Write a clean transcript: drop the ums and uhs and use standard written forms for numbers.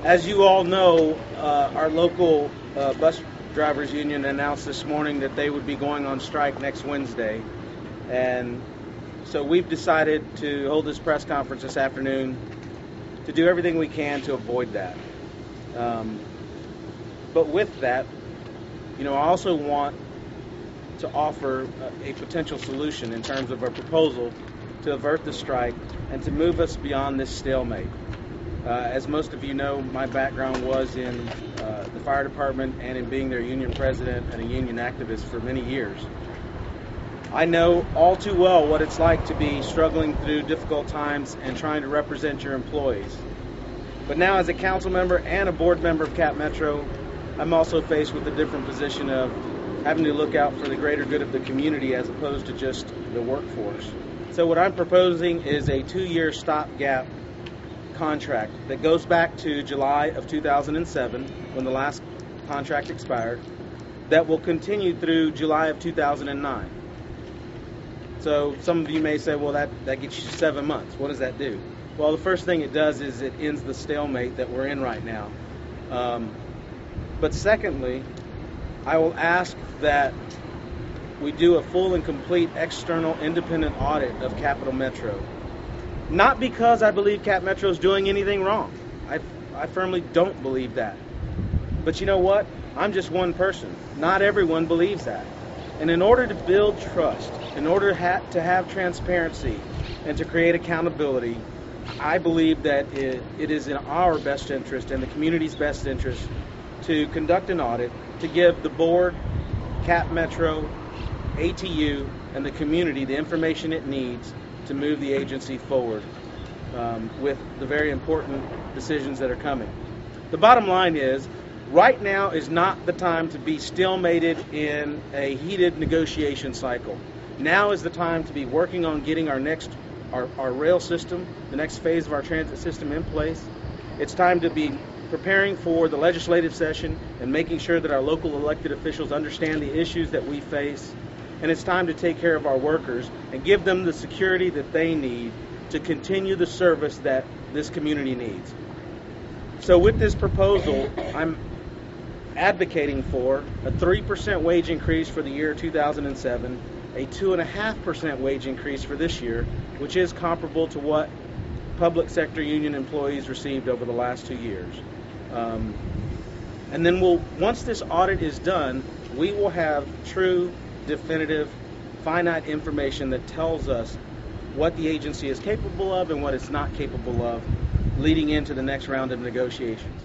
As you all know, our local bus drivers union announced this morning that they would be going on strike next Wednesday. And so we've decided to hold this press conference this afternoon to do everything we can to avoid that. But with that, I also want to offer a potential solution in terms of a proposal to avert the strike and to move us beyond this stalemate. As most of you know, my background was in the fire department and in being their union president and a union activist for many years. I know all too well what it's like to be struggling through difficult times and trying to represent your employees. But now, as a council member and a board member of Cap Metro, I'm also faced with a different position of having to look out for the greater good of the community as opposed to just the workforce. So what I'm proposing is a 2-year stopgap contract that goes back to July of 2007, when the last contract expired, that will continue through July of 2009. So some of you may say, well, that gets you 7 months. What does that do? Well, the first thing it does is it ends the stalemate that we're in right now. But secondly, I will ask that we do a full and complete external independent audit of Capital Metro. Not because I believe Cap Metro is doing anything wrong. I firmly don't believe that. But you know what? I'm just one person. Not everyone believes that. And in order to build trust, in order to have transparency and to create accountability, I believe that it is in our best interest and the community's best interest to conduct an audit, to give the board, Cap Metro, ATU, and the community the information it needs to move the agency forward with the very important decisions that are coming. The bottom line is, right now is not the time to be stalemated in a heated negotiation cycle. Now is the time to be working on getting our rail system, the next phase of our transit system in place. It's time to be preparing for the legislative session and making sure that our local elected officials understand the issues that we face. And it's time to take care of our workers and give them the security that they need to continue the service that this community needs. So with this proposal, I'm advocating for a 3% wage increase for the year 2007, a 2.5% wage increase for this year, which is comparable to what public sector union employees received over the last 2 years. And then once this audit is done, we will have true, definitive, finite information that tells us what the agency is capable of and what it's not capable of leading into the next round of negotiations.